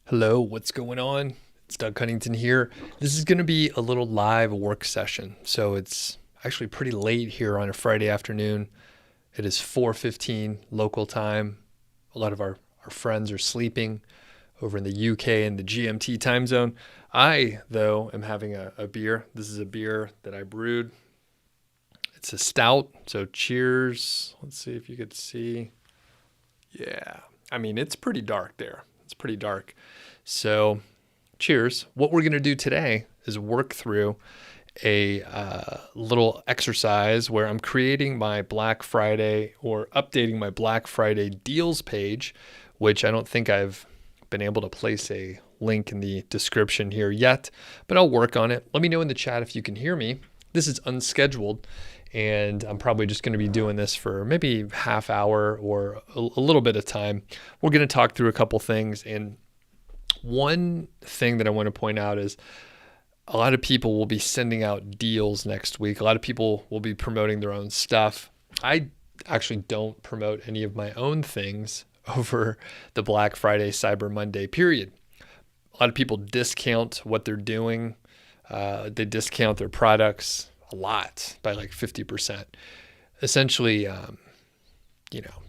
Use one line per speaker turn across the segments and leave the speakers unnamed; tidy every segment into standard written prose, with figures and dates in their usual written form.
Hello, what's going on? It's Doug Cunnington here. This is going to be a little live work session. So it's actually pretty late here on a Friday afternoon. It is 4:15 local time. A lot of our friends are sleeping over in the UK and the GMT time zone. I, though, am having a beer. This is a beer that I brewed. It's a stout. So cheers. Let's see if you could see. Yeah. I mean, it's pretty dark there. It's pretty dark. So, cheers. What we're going to do today is work through a little exercise where I'm creating my Black Friday or updating my Black Friday deals page, which I don't think I've been able to place a link in the description here yet, but I'll work on it. Let me know in the chat if you can hear me. This is unscheduled, and I'm probably just going to be doing this for maybe half hour or a little bit of time. We're going to talk through a couple things, and one thing that I want to point out is a lot of people will be sending out deals next week. A lot of people will be promoting their own stuff. I actually don't promote any of my own things over the Black Friday, Cyber Monday period. A lot of people discount what they're doing. They discount their products a lot by like 50%. Essentially,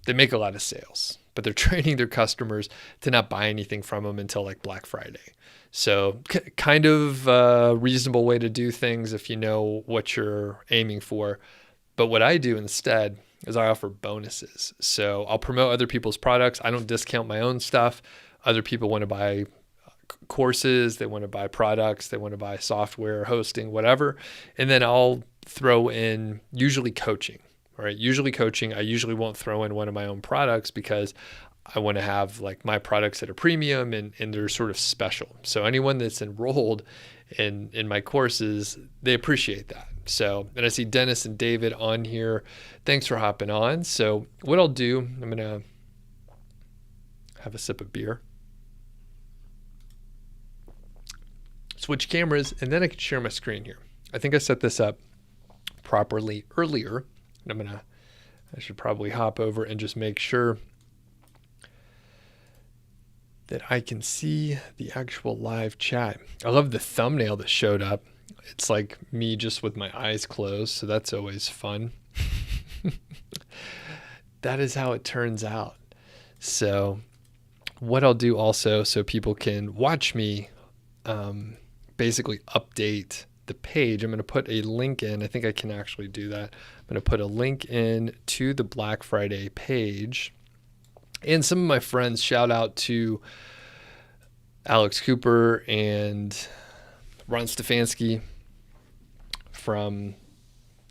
they make a lot of sales, but they're training their customers to not buy anything from them until like Black Friday. So kind of a reasonable way to do things if you know what you're aiming for. But what I do instead is I offer bonuses. So I'll promote other people's products. I don't discount my own stuff. Other people want to buy courses, they want to buy products, they want to buy software, hosting, whatever. And then I'll throw in usually coaching. All right, usually coaching. I usually won't throw in one of my own products because I want to have like my products at a premium and they're sort of special. So anyone that's enrolled in my courses, they appreciate that. So, and I see Dennis and David on here. Thanks for hopping on. So what I'll do, I'm going to have a sip of beer, switch cameras, and then I can share my screen here. I think I set this up properly earlier. I should probably hop over and just make sure that I can see the actual live chat. I love the thumbnail that showed up. It's like me just with my eyes closed, so that's always fun. That is how it turns out. So what I'll do also so people can watch me basically update the page, I'm going to put a link in. I think I can actually do that. I'm going to put a link in to the Black Friday page. And some of my friends, shout out to Alex Cooper and Ron Stefanski from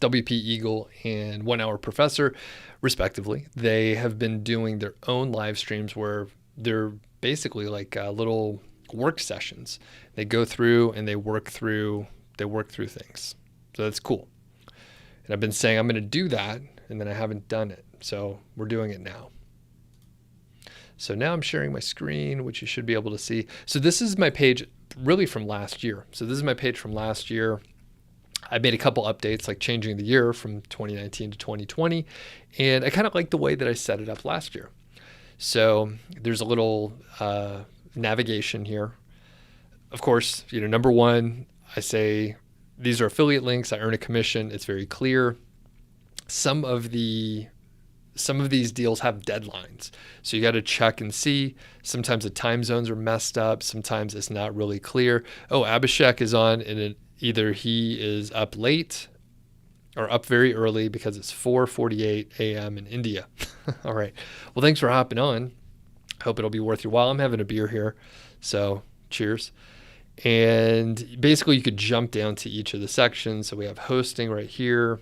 WP Eagle and 1 Hour Professor, respectively. They have been doing their own live streams where they're basically like little work sessions. They go through and they work through things. So that's cool. And I've been saying I'm going to do that, and then I haven't done it. So we're doing it now. So now I'm sharing my screen, which you should be able to see. So this is my page really from last year. So this is my page from last year. I made a couple updates, like changing the year from 2019 to 2020. And I kind of like the way that I set it up last year. So there's a little navigation here. Of course, number one, I say these are affiliate links. I earn a commission. It's very clear. Some of these deals have deadlines. So you got to check and see. Sometimes the time zones are messed up. Sometimes it's not really clear. Oh, Abhishek is on, and either he is up late or up very early because it's 4:48 a.m. in India. All right. Well, thanks for hopping on. Hope it'll be worth your while. I'm having a beer here. So cheers. And basically you could jump down to each of the sections. So we have hosting right here.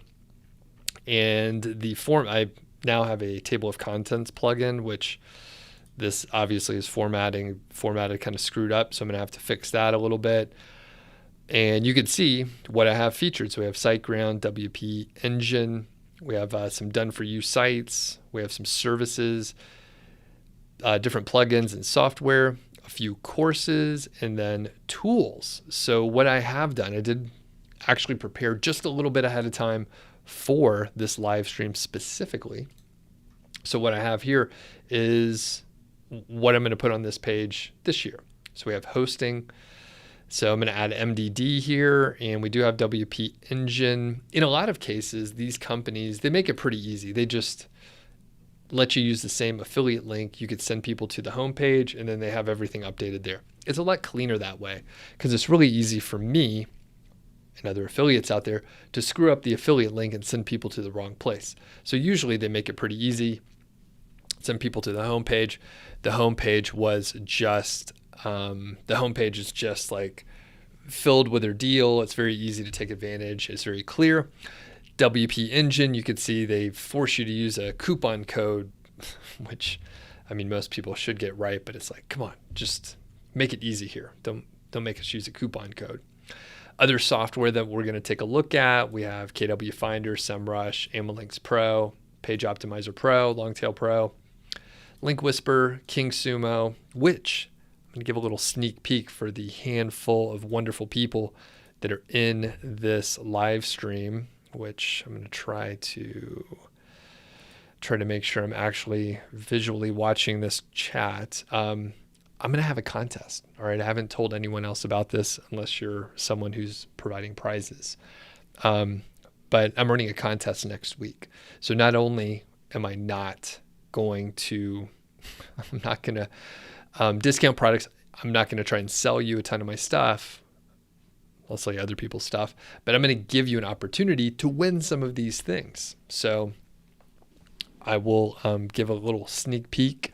And the form, I now have a table of contents plugin, which this obviously is formatted kind of screwed up. So I'm going to have to fix that a little bit. And you can see what I have featured. So we have SiteGround, WP Engine. We have some done for you sites. We have some services, different plugins and software, a few courses, and then tools. So what I have done, I did actually prepare just a little bit ahead of time for this live stream specifically. So what I have here is what I'm going to put on this page this year. So we have hosting. So I'm going to add MDD here, and we do have WP Engine. In a lot of cases, these companies, they make it pretty easy. They just let you use the same affiliate link. You could send people to the homepage, and then they have everything updated there. It's a lot cleaner that way because it's really easy for me and other affiliates out there to screw up the affiliate link and send people to the wrong place. So usually they make it pretty easy, send people to the homepage. The homepage is just like filled with their deal. It's very easy to take advantage. It's very clear. WP Engine, you could see they force you to use a coupon code, which, I mean, most people should get right, but it's like, come on, just make it easy here. Don't make us use a coupon code. Other software that we're going to take a look at, we have KW Finder, SEMrush, Amalinks Pro, Page Optimizer Pro, Longtail Pro, Link Whisper, KingSumo, which I'm going to give a little sneak peek for the handful of wonderful people that are in this live stream, which I'm going to try to make sure I'm actually visually watching this chat. I'm going to have a contest. All right. I haven't told anyone else about this unless you're someone who's providing prizes. But I'm running a contest next week. So not only am I not going to discount products. I'm not going to try and sell you a ton of my stuff. I'll sell you other people's stuff, but I'm going to give you an opportunity to win some of these things. So I will give a little sneak peek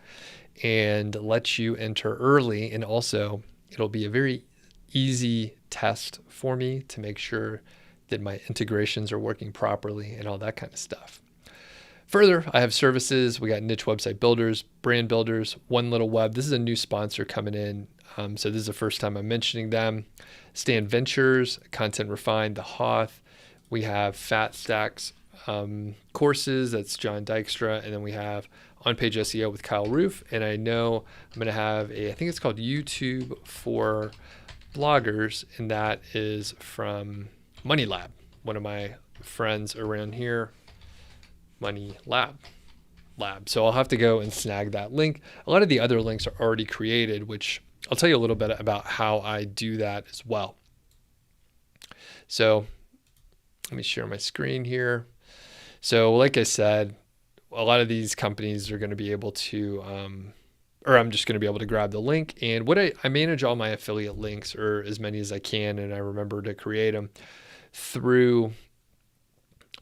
and let you enter early. And also it'll be a very easy test for me to make sure that my integrations are working properly and all that kind of stuff. Further, I have services. We got Niche Website Builders, Brand Builders, One Little Web. This is a new sponsor coming in. So this is the first time I'm mentioning them. Stand Ventures, Content Refined, The Hoth. We have Fat Stacks courses. That's John Dykstra. And then we have On-Page SEO with Kyle Roof. And I know I'm going to have I think it's called YouTube for Bloggers. And that is from Money Lab, one of my friends around here. Money Lab. So I'll have to go and snag that link. A lot of the other links are already created, which I'll tell you a little bit about how I do that as well. So let me share my screen here. So like I said, a lot of these companies are going to be able to, or I'm just going to be able to grab the link. And what I manage all my affiliate links, or as many as I can, and I remember to create them through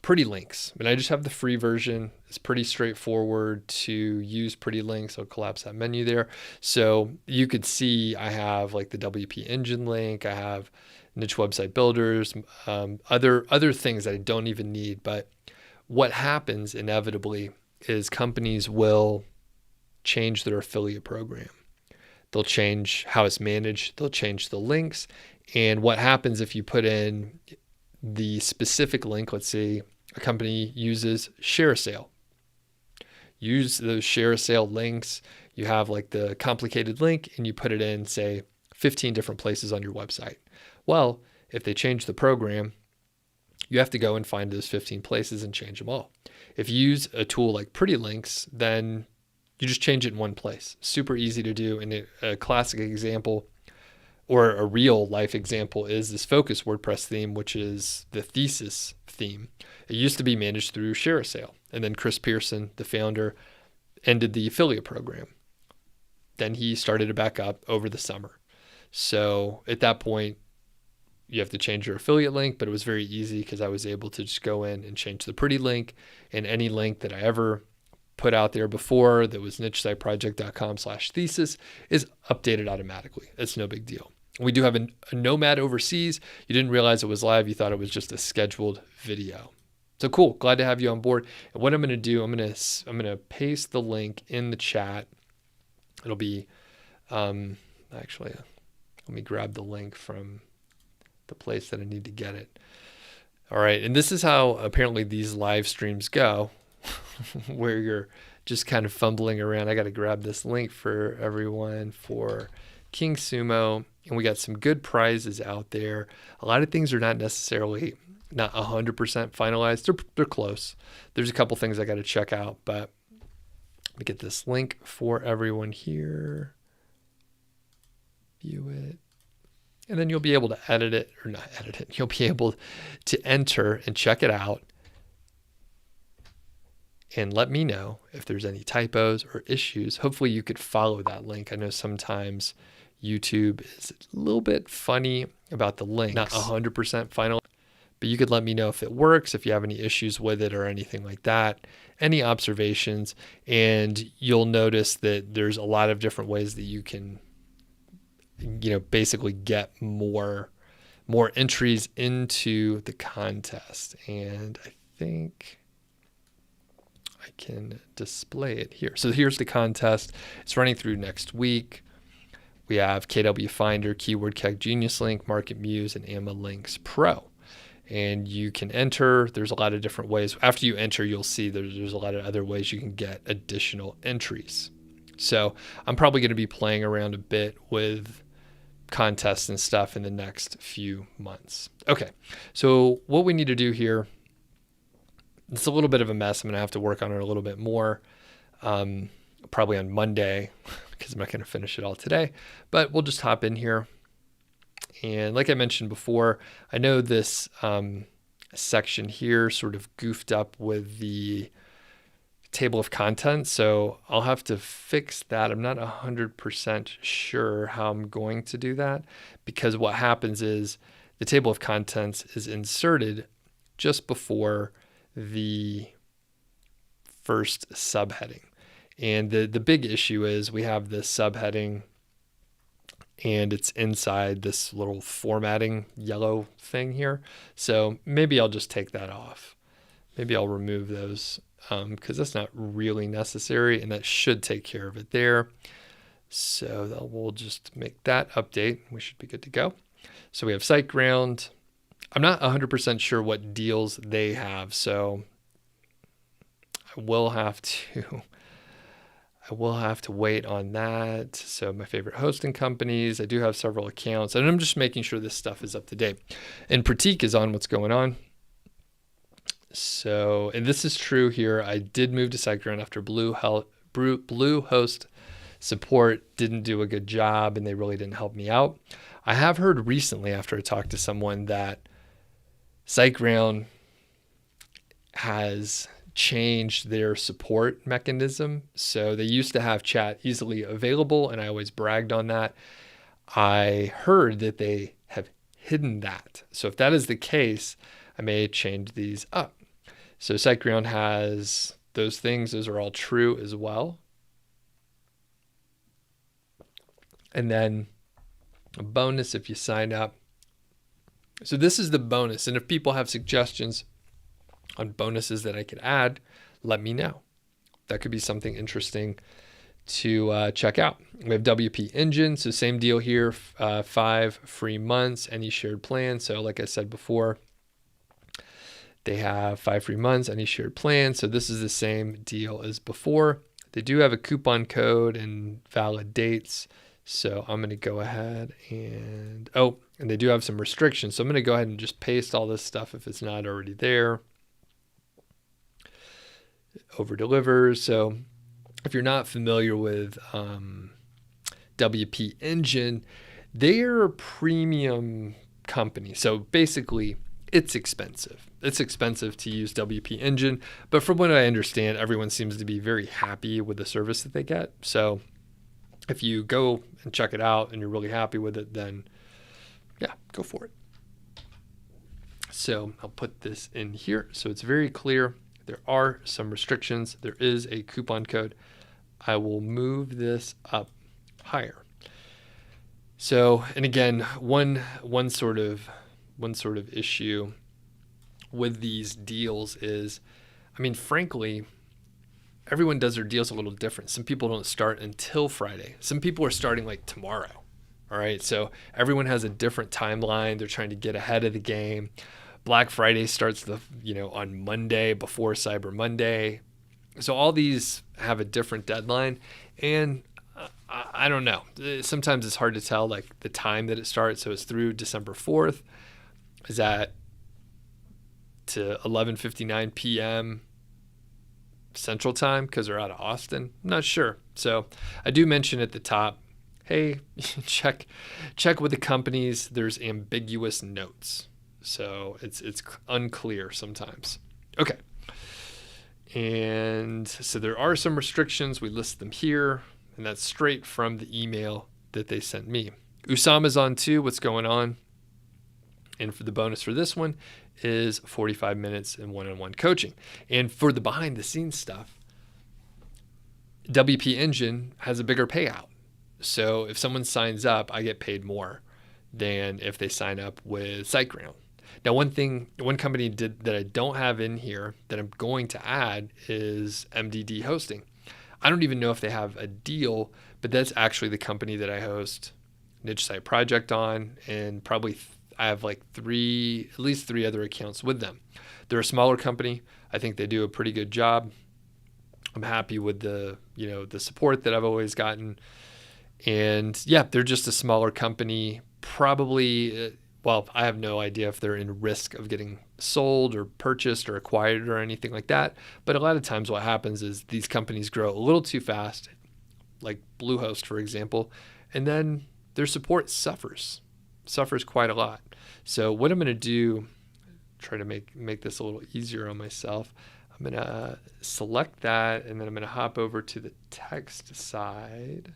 Pretty Links. And I just have the free version. It's pretty straightforward to use Pretty Links. I'll collapse that menu there. So you could see I have like the WP Engine link. I have Niche Website Builders, other things that I don't even need. But what happens inevitably is companies will change their affiliate program. They'll change how it's managed. They'll change the links. And what happens if you put in the specific link, let's say a company uses ShareASale. Use those ShareASale links. You have like the complicated link and you put it in, say, 15 different places on your website. Well, if they change the program, you have to go and find those 15 places and change them all. If you use a tool like Pretty Links, then you just change it in one place. Super easy to do. And a classic example, or a real life example, is this Focus WordPress theme, which is the Thesis theme. It used to be managed through ShareASale. And then Chris Pearson, the founder, ended the affiliate program. Then he started it back up over the summer. So at that point, you have to change your affiliate link, but it was very easy because I was able to just go in and change the Pretty link, and any link that I ever put out there before that was nichesiteproject.com/thesis is updated automatically. It's no big deal. We do have a Nomad overseas. You didn't realize it was live. You thought it was just a scheduled video. So cool. Glad to have you on board. And what I'm going to do, I'm going to paste the link in the chat. It'll be, actually, let me grab the link from the place that I need to get it. All right. And this is how apparently these live streams go, where you're just kind of fumbling around. I got to grab this link for everyone for KingSumo. And we got some good prizes out there. A lot of things are not 100% finalized. They're close. There's a couple things I got to check out, but let me get this link for everyone here. view it. And then you'll be able to edit it, or not edit it. You'll be able to enter and check it out and let me know if there's any typos or issues. Hopefully you could follow that link. I know sometimes YouTube is a little bit funny about the links, not 100% final, but you could let me know if it works, if you have any issues with it or anything like that, any observations. And you'll notice that there's a lot of different ways that you can, basically get more entries into the contest. And I think I can display it here. So here's the contest. It's running through next week. We have KW Finder, Keyword Keg, Genius Link, Market Muse, and AmaLinks Pro. And you can enter. There's a lot of different ways. After you enter, you'll see there's a lot of other ways you can get additional entries. So I'm probably going to be playing around a bit with contests and stuff in the next few months. Okay, so what we need to do here, it's a little bit of a mess. I'm going to have to work on it a little bit more, probably on Monday, because I'm not going to finish it all today. But we'll just hop in here. And like I mentioned before, I know this section here sort of goofed up with the table of contents, so I'll have to fix that. I'm not 100% sure how I'm going to do that, because what happens is the table of contents is inserted just before the first subheading. And the big issue is we have this subheading and it's inside this little formatting yellow thing here. So maybe I'll just take that off. Maybe I'll remove those because that's not really necessary, and that should take care of it there. So we'll just make that update. We should be good to go. So we have SiteGround. I'm not 100% sure what deals they have, so I will have to wait on that. So my favorite hosting companies, I do have several accounts, and I'm just making sure this stuff is up to date. And Pratik is on what's going on. So, and this is true here. I did move to SiteGround after Bluehost support didn't do a good job and they really didn't help me out. I have heard recently after I talked to someone that SiteGround has changed their support mechanism. So they used to have chat easily available, and I always bragged on that. I heard that they have hidden that. So if that is the case, I may change these up. So SiteGround has those things. Those are all true as well. And then a bonus if you sign up. So this is the bonus. And if people have suggestions on bonuses that I could add, let me know. That could be something interesting to check out. We have WP Engine. So same deal here, 5 free months, any shared plan. So like I said before, they have 5 free months, any shared plan. So this is the same deal as before. They do have a coupon code and valid dates. So I'm going to go ahead and they do have some restrictions. So I'm going to go ahead and just paste all this stuff if it's not already there. Over delivers. So if you're not familiar with WP Engine, they're a premium company. So basically, it's expensive. It's expensive to use WP Engine, but from what I understand, everyone seems to be very happy with the service that they get. So if you go and check it out and you're really happy with it, then yeah, go for it. So I'll put this in here so it's very clear. There are some restrictions. There is a coupon code. I will move this up higher. So, and again, one sort of issue with these deals is, I mean, frankly, everyone does their deals a little different. Some people don't start until Friday. Some people are starting like tomorrow. All right. So everyone has a different timeline. They're trying to get ahead of the game. Black Friday starts on Monday before Cyber Monday. So all these have a different deadline. And I don't know. Sometimes it's hard to tell like the time that it starts. So it's through December 4th. Is that to 11:59 p.m. Central Time because they're out of Austin? I'm not sure. So I do mention at the top, hey, check with the companies. There's ambiguous notes. So it's unclear sometimes. Okay. And so there are some restrictions. We list them here, and that's straight from the email that they sent me. Usama's on too. What's going on? And for the bonus for this one is 45 minutes and one-on-one coaching. And for the behind the scenes stuff, WP Engine has a bigger payout. So if someone signs up, I get paid more than if they sign up with SiteGround. Now, one company that I don't have in here that I'm going to add is MDD Hosting. I don't even know if they have a deal, but that's actually the company that I host Niche Site Project on, and probably I have like at least three other accounts with them. They're a smaller company. I think they do a pretty good job. I'm happy with the support that I've always gotten. And yeah, they're just a smaller company. Probably, I have no idea if they're in risk of getting sold or purchased or acquired or anything like that. But a lot of times what happens is these companies grow a little too fast, like Bluehost, for example, and then their support suffers quite a lot. So what I'm going to do, try to make this a little easier on myself. I'm going to select that, and then I'm going to hop over to the text side.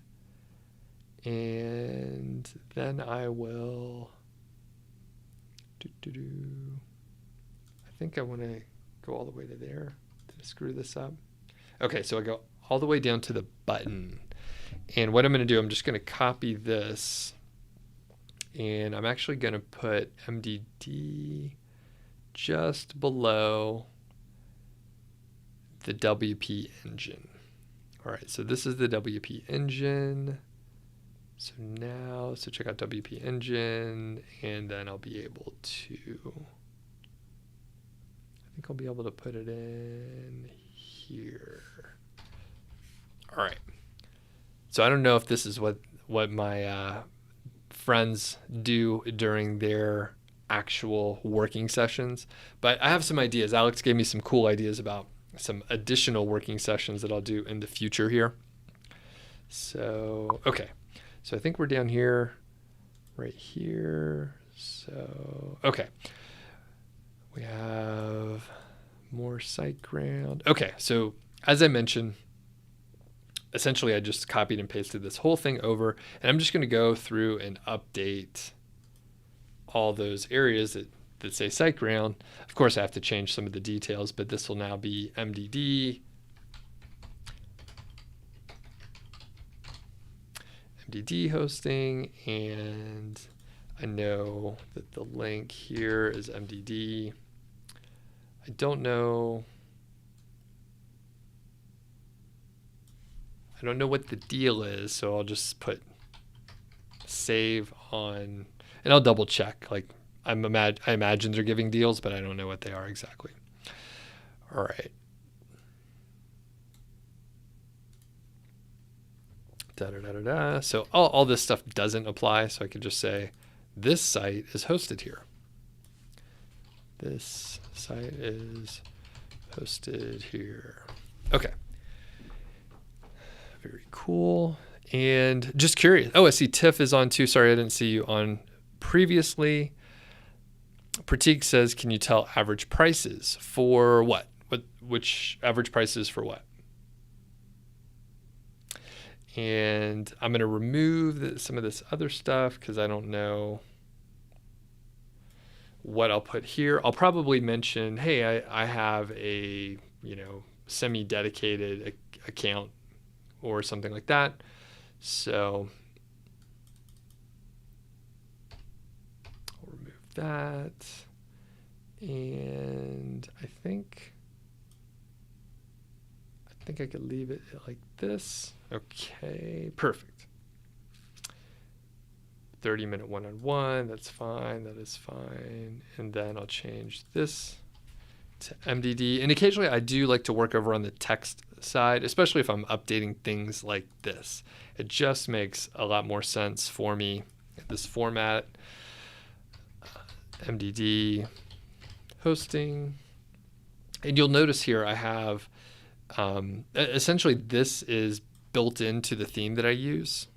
And then I will, I think I want to go all the way to there to screw this up. Okay, so I go all the way down to the button. And what I'm going to do, I'm just going to copy this. And I'm actually going to put MDD just below the WP Engine. All right, so this is the WP Engine. So check out WP Engine, and then I'll be able to, put it in here. All right. So I don't know if this is what my friends do during their actual working sessions, but I have some ideas. Alex gave me some cool ideas about some additional working sessions that I'll do in the future here. So, okay. So I think we're down here, right here. So, okay. We have more SiteGround. Okay, so as I mentioned, essentially I just copied and pasted this whole thing over, and I'm just going to go through and update all those areas that say SiteGround. Of course, I have to change some of the details, but this will now be MDD. MDD hosting, and I know that the link here is MDD. I don't know what the deal is, so I'll just put save on, and I'll double check. Like I imagine they're giving deals, but I don't know what they are exactly. All right. So all this stuff doesn't apply, so I could just say this site is hosted here. This site is hosted here. Okay. Very cool. And just curious. Oh, I see Tiff is on too. Sorry, I didn't see you on previously. Pratik says, can you tell average prices for what? Which average prices for what? And I'm going to remove some of this other stuff because I don't know what I'll put here. I'll probably mention, hey, I have a semi-dedicated account or something like that. So I'll remove that. And I think I could leave it like this. Okay, perfect. 30-minute one-on-one, that's fine, that is fine. And then I'll change this to MDD. And occasionally I do like to work over on the text side, especially if I'm updating things like this. It just makes a lot more sense for me. This format, MDD, hosting. And you'll notice here I have, essentially this is built into the theme that I use.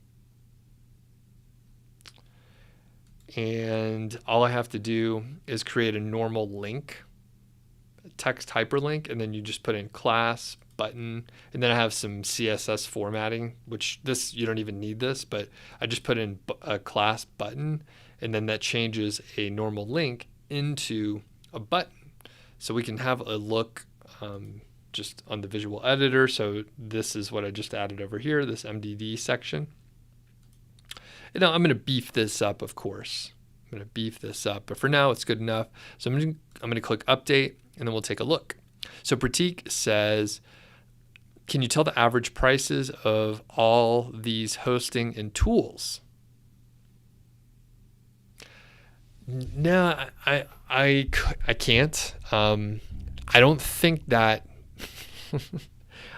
And all I have to do is create a normal link, a text hyperlink, and then you just put in class, button, and then I have some CSS formatting, which this, you don't even need this, but I just put in a class button, and then that changes a normal link into a button. So we can have a look just on the visual editor. So this is what I just added over here, this MDD section. And now I'm going to beef this up, of course. I'm going to beef this up, but for now it's good enough. So I'm going to click update, and then we'll take a look. So Pratik says, can you tell the average prices of all these hosting and tools? No, I can't. I don't think that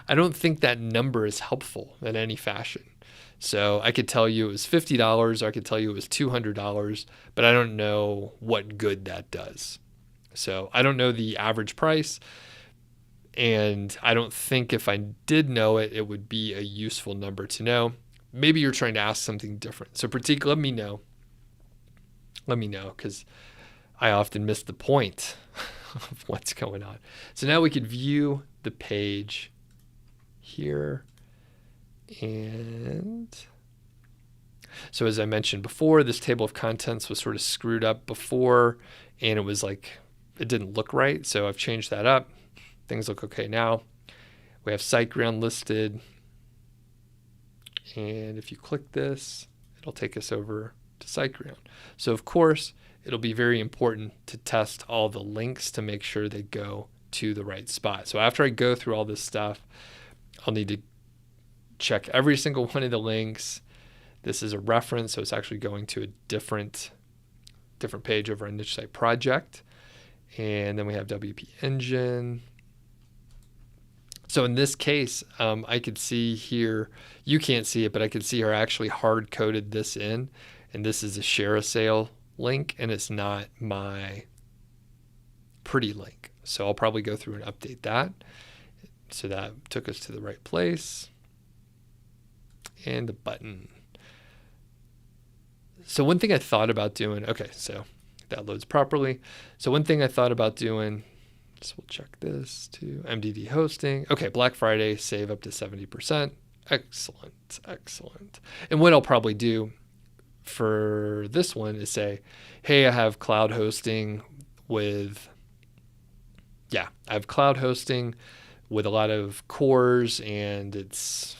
I don't think that number is helpful in any fashion. So I could tell you it was $50, or I could tell you it was $200, but I don't know what good that does. So I don't know the average price, and I don't think if I did know it, it would be a useful number to know. Maybe you're trying to ask something different. So Pratik, let me know. Let me know, because I often miss the point of what's going on. So now we could view the page here. And so as I mentioned before, this table of contents was sort of screwed up before, and it was like, it didn't look right. So I've changed that up. Things look okay now. We have SiteGround listed. And if you click this, it'll take us over to SiteGround. So of course, it'll be very important to test all the links to make sure they go to the right spot. So after I go through all this stuff, I'll need to check every single one of the links. This is a reference, so it's actually going to a different page over on Niche Site Project. And then we have WP Engine. So in this case, I could see here, you can't see it, but I could see her actually hard coded this in. And this is a share a sale link, and it's not my pretty link. So I'll probably go through and update that. So that took us to the right place. And the button. So one thing I thought about doing, okay, so that loads properly. So one thing I thought about doing, so we'll check this to MDD hosting. Okay, Black Friday, save up to 70%. Excellent, excellent. And what I'll probably do for this one is say, hey, I have cloud hosting with, I have cloud hosting with a lot of cores, and it's,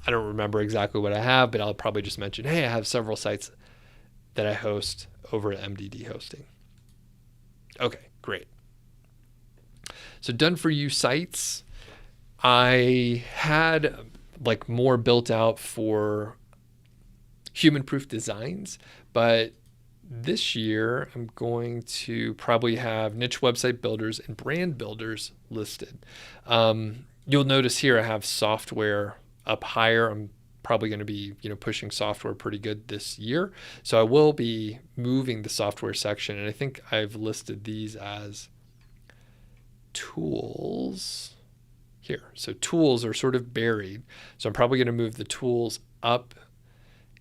I don't remember exactly what I have, but I'll probably just mention, hey, I have several sites that I host over at MDD hosting. Okay, great. So done for you sites. I had like more built out for human proof designs, but this year I'm going to probably have niche website builders and brand builders listed. You'll notice here I have software up higher. I'm probably going to be, pushing software pretty good this year. So I will be moving the software section, and I think I've listed these as tools here. So tools are sort of buried. So I'm probably going to move the tools up,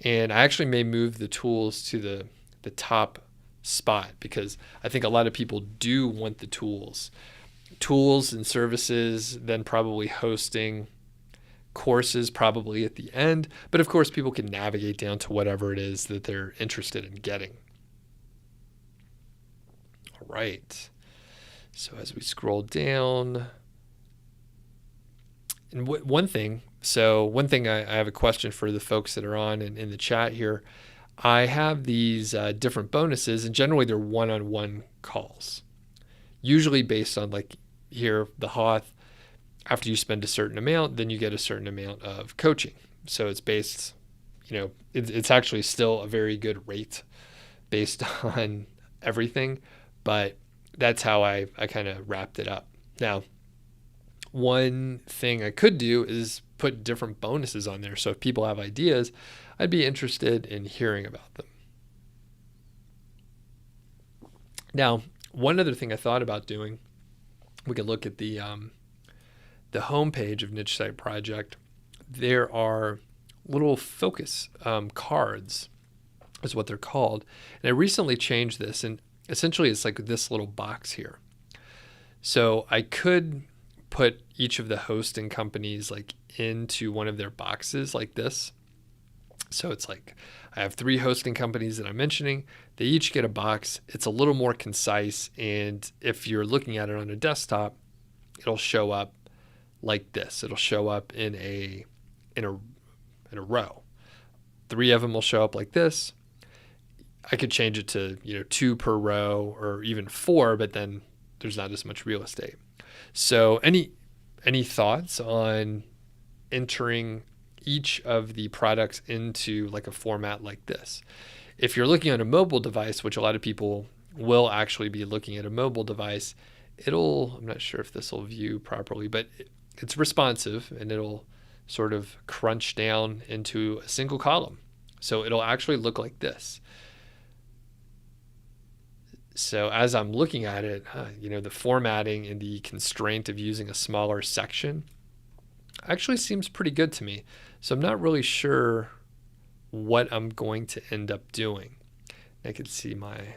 and I actually may move the tools to the top spot, because I think a lot of people do want the tools and services, then probably hosting, courses probably at the end. But of course, people can navigate down to whatever it is that they're interested in getting. All right. So as we scroll down, and one thing I have a question for the folks that are on and in the chat here. I have these different bonuses, and generally they're one-on-one calls, usually based on like here, the Hoth. After you spend a certain amount, then you get a certain amount of coaching. So it's based, it's actually still a very good rate based on everything, but that's how I kind of wrapped it up. Now, one thing I could do is put different bonuses on there. So if people have ideas, I'd be interested in hearing about them. Now, one other thing I thought about doing, we could look at the homepage of Niche Site Project. There are little focus cards is what they're called. And I recently changed this, and essentially it's like this little box here. So I could put each of the hosting companies like into one of their boxes like this. So it's like I have 3 hosting companies that I'm mentioning. They each get a box. It's a little more concise, and if you're looking at it on a desktop, it'll show up like this. It'll show up in a row. 3 of them will show up like this. I could change it to 2 per row or even 4, but then there's not as much real estate. So any thoughts on entering each of the products into like a format like this? If you're looking on a mobile device, which a lot of people will actually be looking at a mobile device, I'm not sure if this will view properly, but it's responsive and it'll sort of crunch down into a single column. So it'll actually look like this. So as I'm looking at it, the formatting and the constraint of using a smaller section actually seems pretty good to me. So I'm not really sure what I'm going to end up doing. I can see my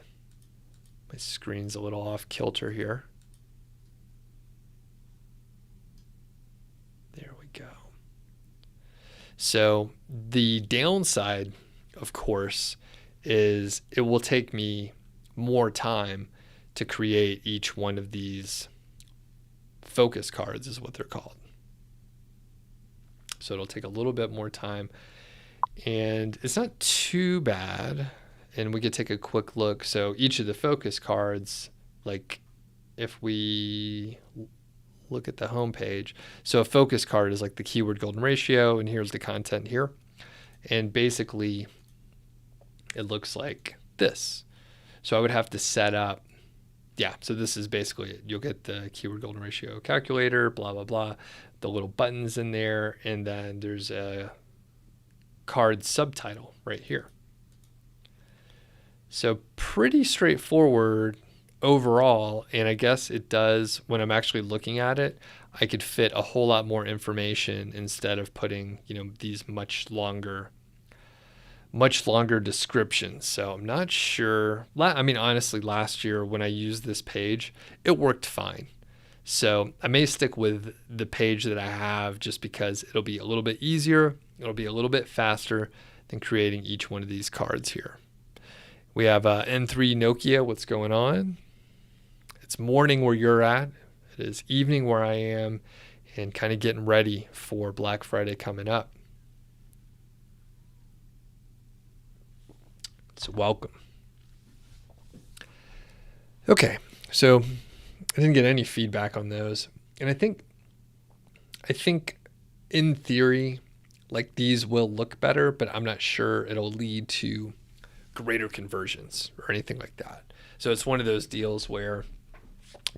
screen's a little off kilter here. There we go. So the downside, of course, is it will take me more time to create each one of these focus cards, is what they're called. So it'll take a little bit more time, and it's not too bad. And we could take a quick look. So each of the focus cards, like if we look at the home page, so a focus card is like the keyword golden ratio, and here's the content here. And basically it looks like this. So I would have to set up, so this is basically it. You'll get the keyword golden ratio calculator, blah, blah, blah, the little buttons in there, and then there's a card subtitle right here. So pretty straightforward overall, and I guess it does, when I'm actually looking at it, I could fit a whole lot more information instead of putting, these much longer descriptions. So I'm not sure. Honestly, last year when I used this page, it worked fine. So I may stick with the page that I have just because it'll be a little bit easier. It'll be a little bit faster than creating each one of these cards here. We have N3 Nokia. What's going on? It's morning where you're at. It is evening where I am, and kind of getting ready for Black Friday coming up. So welcome. Okay, so I didn't get any feedback on those. And I think in theory, like these will look better, but I'm not sure it'll lead to greater conversions or anything like that. So it's one of those deals where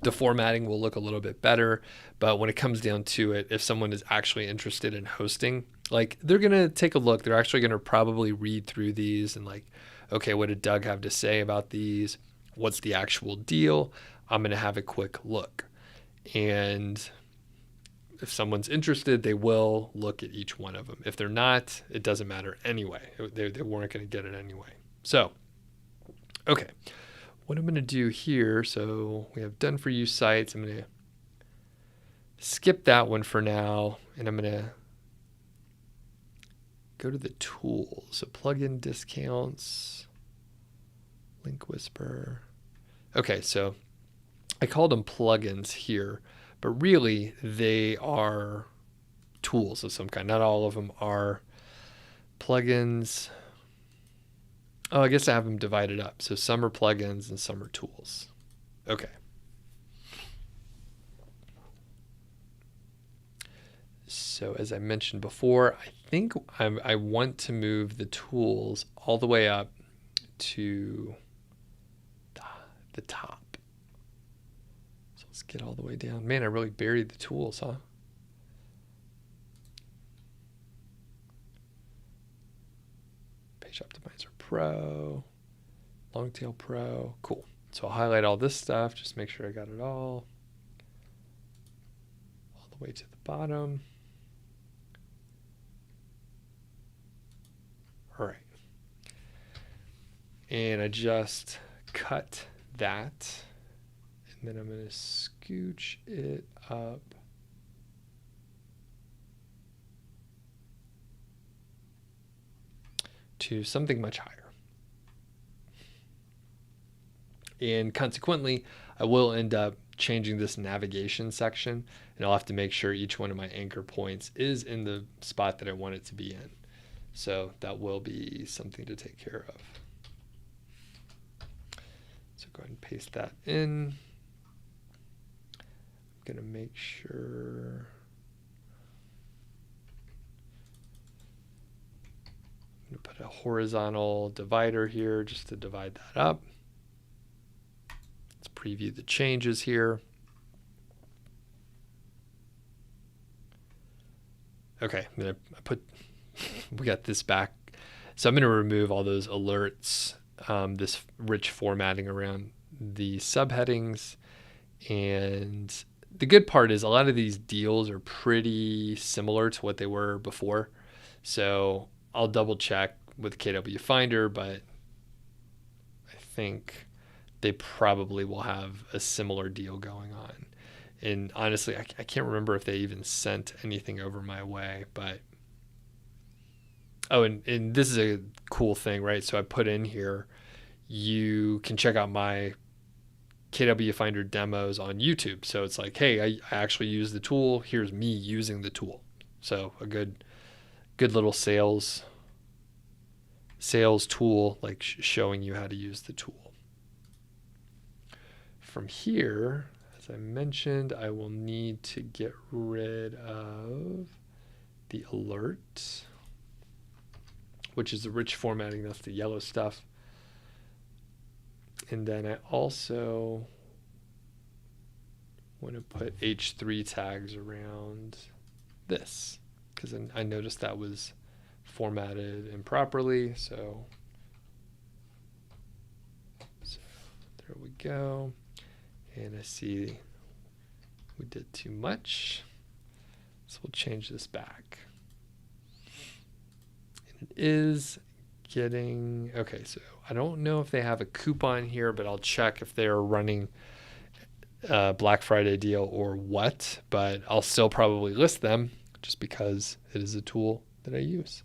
the formatting will look a little bit better, but when it comes down to it, if someone is actually interested in hosting, like they're going to take a look. They're actually going to probably read through these and like, okay, what did Doug have to say about these? What's the actual deal? I'm going to have a quick look. And if someone's interested, they will look at each one of them. If they're not, it doesn't matter anyway. They weren't going to get it anyway. So, okay, what I'm going to do here, so we have done for you sites. I'm going to skip that one for now, and I'm going to go to the tools. So plugin discounts, Link Whisper. Okay, so I called them plugins here, but really they are tools of some kind. Not all of them are plugins. Oh, I guess I have them divided up. So some are plugins and some are tools. Okay. So as I mentioned before, I think I want to move the tools all the way up to the top. So let's get all the way down. Man, I really buried the tools, huh? Page Optimizer Pro, Longtail Pro, cool. So I'll highlight all this stuff, just make sure I got it all the way to the bottom. All right. And I just cut that. And then I'm going to scooch it up to something much higher. And consequently, I will end up changing this navigation section, and I'll have to make sure each one of my anchor points is in the spot that I want it to be in. So that will be something to take care of. So go ahead and paste that in. I'm going to make sure I'm going to put a horizontal divider here just to divide that up. Let's preview the changes here. Okay, I'm going to put, we got this back. So I'm going to remove all those alerts, this rich formatting around the subheadings. And the good part is a lot of these deals are pretty similar to what they were before. So I'll double check with KW Finder, but I think they probably will have a similar deal going on. And honestly, I can't remember if they even sent anything over my way, but oh, and this is a cool thing, right? So I put in here, you can check out my KW Finder demos on YouTube. So it's like, hey, I actually use the tool. Here's me using the tool. So a good little sales tool, like showing you how to use the tool. From here, as I mentioned, I will need to get rid of the alert, which is the rich formatting. That's the yellow stuff. And then I also want to put H3 tags around this, because I noticed that was formatted improperly. So there we go. And I see we did too much. So we'll change this back. And it is getting, okay, so I don't know if they have a coupon here, but I'll check if they're running a Black Friday deal or what, but I'll still probably list them just because it is a tool that I use.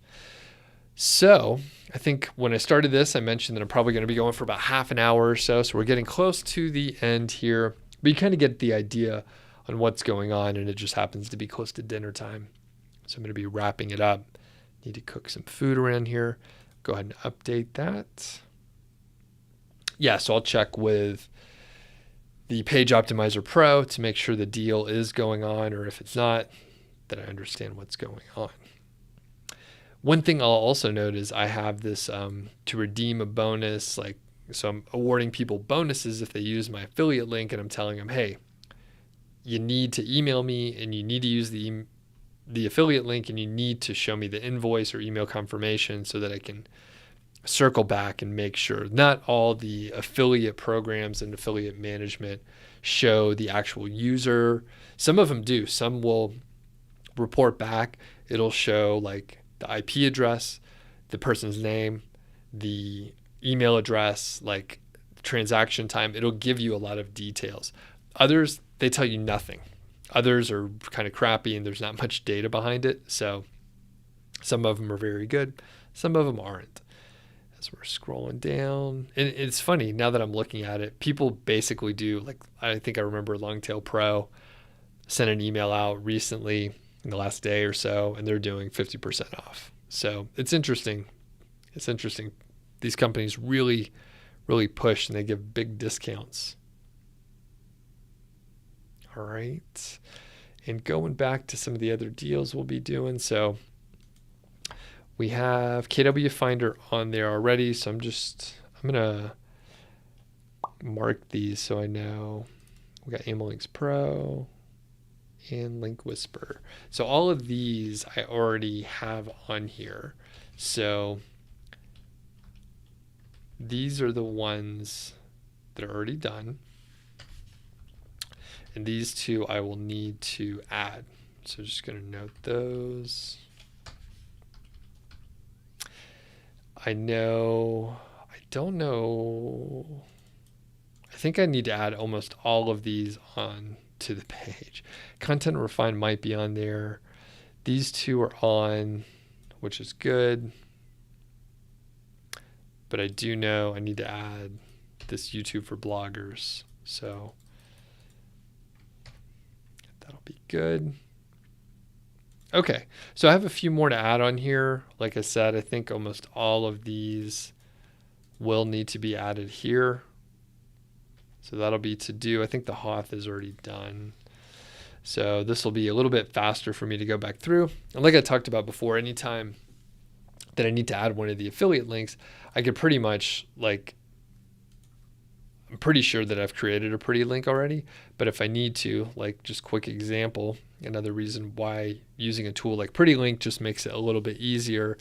So I think when I started this, I mentioned that I'm probably going to be going for about half an hour or so. So we're getting close to the end here, but you kind of get the idea on what's going on, and it just happens to be close to dinner time. So I'm going to be wrapping it up. Need to cook some food around here. Go ahead and update that. Yeah, so I'll check with the Page Optimizer Pro to make sure the deal is going on, or if it's not, that I understand what's going on. One thing I'll also note is I have this to redeem a bonus, so I'm awarding people bonuses if they use my affiliate link, and I'm telling them, hey, you need to email me and you need to use the affiliate link, and you need to show me the invoice or email confirmation so that I can circle back and make sure. Not all the affiliate programs and affiliate management show the actual user. Some of them do. Some will report back. It'll show like the IP address, the person's name, the email address, like transaction time. It'll give you a lot of details. Others, they tell you nothing. Others are kind of crappy and there's not much data behind it. So some of them are very good. Some of them aren't. As we're scrolling down, and it's funny now that I'm looking at it, people basically do, like, I think I remember Longtail Pro sent an email out recently in the last day or so, and they're doing 50% off. So it's interesting. It's interesting. These companies really, really push, and they give big discounts. All right. And going back to some of the other deals we'll be doing. So we have KW Finder on there already. So I'm going to mark these so I know. We got AIMLinks Pro and Link Whisper. So all of these I already have on here. So these are the ones that are already done. And these two I will need to add. So just going to note those. I know I don't know. I think I need to add almost all of these on to the page. Content Refine might be on there. These two are on, which is good. But I do know I need to add this YouTube for bloggers. So that'll be good. Okay, so I have a few more to add on here. Like I said, I think almost all of these will need to be added here. So that'll be to do. I think the Hoth is already done. So this will be a little bit faster for me to go back through. And like I talked about before, anytime that I need to add one of the affiliate links, I could pretty much I'm pretty sure that I've created a pretty link already, but if I need to, like just quick example, another reason why using a tool like Pretty Link just makes it a little bit easier.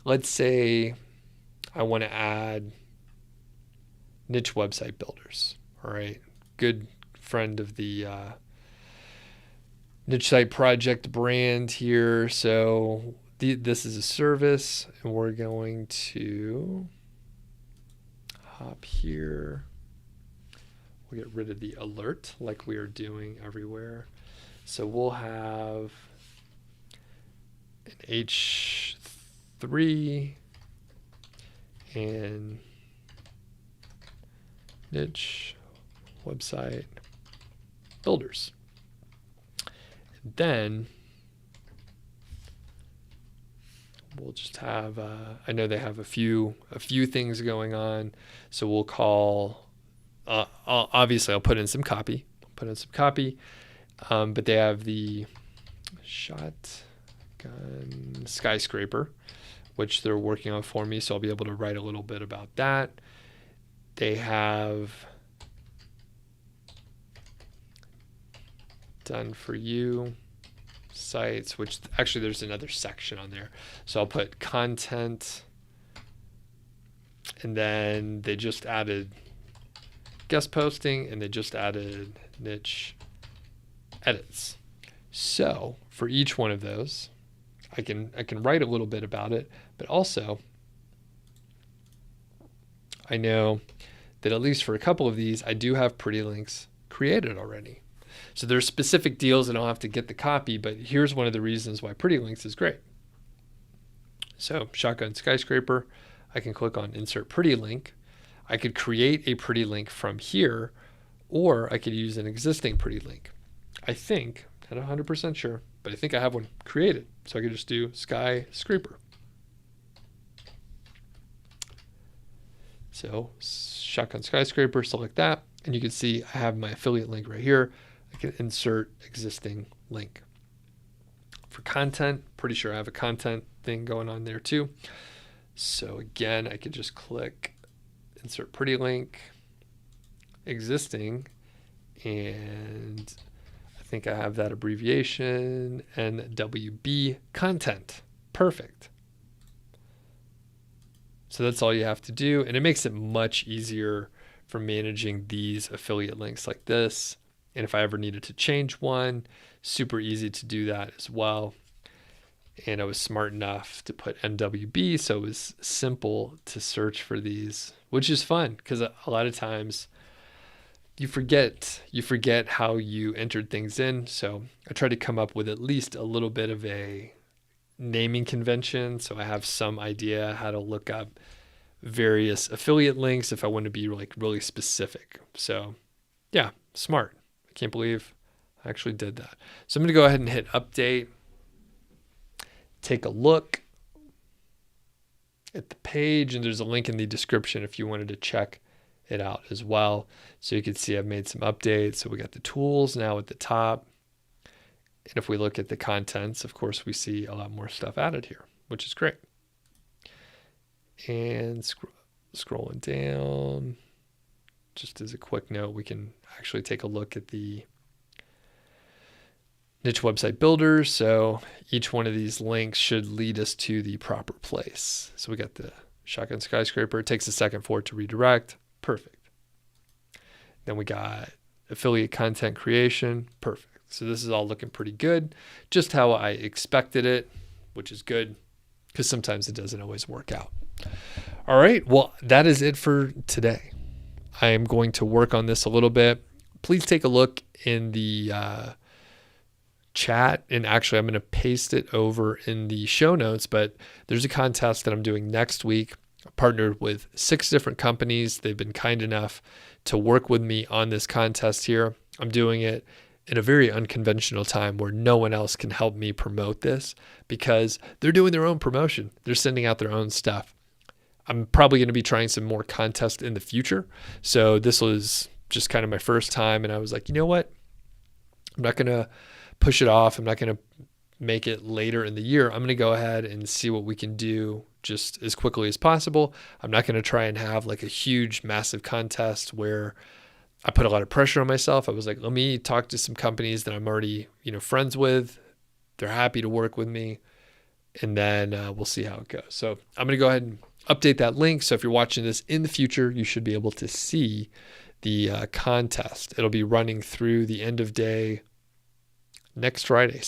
Let's say I want to add niche website builders. All right, good friend of the Niche Site Project brand here. So this is a service, and we're going to hop here. We'll get rid of the alert like we are doing everywhere. So we'll have an H3 and niche website builders. And then we'll just have, I know they have a few things going on. So we'll call, obviously I'll put in some copy, but they have the Shotgun Skyscraper, which they're working on for me. So I'll be able to write a little bit about that. They have Done For You sites, which actually there's another section on there. So I'll put content, and then they just added guest posting, and they just added niche edits. So for each one of those, I can write a little bit about it, but also I know that at least for a couple of these, I do have pretty links created already. So there's specific deals and I'll have to get the copy, but here's one of the reasons why Pretty Links is great. So Shotgun Skyscraper, I can click on Insert Pretty Link. I could create a pretty link from here, or I could use an existing pretty link. I think, not 100% sure, but I think I have one created. So I could just do Skyscraper. So Shotgun Skyscraper, select that, and you can see I have my affiliate link right here. I can insert existing link. For content, pretty sure I have a content thing going on there too. So again, I could just click insert pretty link, existing, and I think I have that abbreviation, NWB content. Perfect. So that's all you have to do, and it makes it much easier for managing these affiliate links like this. And if I ever needed to change one, super easy to do that as well. And I was smart enough to put NWB, so it was simple to search for these, which is fun because a lot of times you forget how you entered things in. So I try to come up with at least a little bit of a naming convention, so I have some idea how to look up various affiliate links if I want to be really specific. So yeah, smart. I can't believe I actually did that. So I'm going to go ahead and hit update. Take a look at the page, and there's a link in the description if you wanted to check it out as well. So you can see I've made some updates. So we got the tools now at the top. And if we look at the contents, of course, we see a lot more stuff added here, which is great. And scrolling down, just as a quick note, we can actually take a look at the niche website builders. So each one of these links should lead us to the proper place. So we got the Shotgun Skyscraper. It takes a second for it to redirect. Perfect. Then we got affiliate content creation. Perfect. So this is all looking pretty good. Just how I expected it, which is good because sometimes it doesn't always work out. All right. Well, that is it for today. I am going to work on this a little bit. Please take a look in the chat, and actually I'm going to paste it over in the show notes, but there's a contest that I'm doing next week. I partnered with 6 different companies. They've been kind enough to work with me on this contest here. I'm doing it in a very unconventional time where no one else can help me promote this because they're doing their own promotion. They're sending out their own stuff. I'm probably going to be trying some more contests in the future. So this was just kind of my first time. And I was like, you know what? I'm not going to push it off. I'm not going to make it later in the year. I'm going to go ahead and see what we can do just as quickly as possible. I'm not going to try and have like a huge, massive contest where I put a lot of pressure on myself. I was like, let me talk to some companies that I'm already, friends with. They're happy to work with me. And then we'll see how it goes. So I'm going to go ahead and update that link. So if you're watching this in the future, you should be able to see the contest. It'll be running through the end of day next Friday,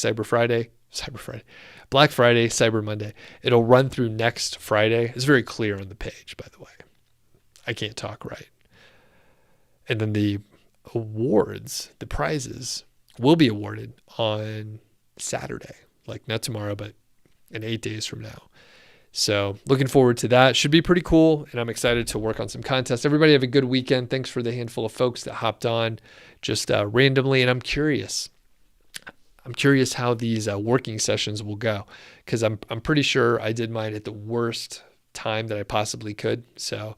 Black Friday, Cyber Monday. It'll run through next Friday. It's very clear on the page, by the way. I can't talk right. And then the awards, the prizes, will be awarded on Saturday, like not tomorrow, but in 8 days from now. So looking forward to that. Should be pretty cool. And I'm excited to work on some contests. Everybody have a good weekend. Thanks for the handful of folks that hopped on just randomly. And I'm curious how these working sessions will go, because I'm pretty sure I did mine at the worst time that I possibly could. So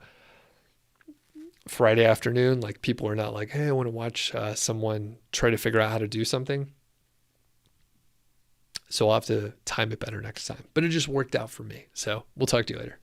Friday afternoon, like people are not like, hey, I want to watch someone try to figure out how to do something. So I'll have to time it better next time. But it just worked out for me. So we'll talk to you later.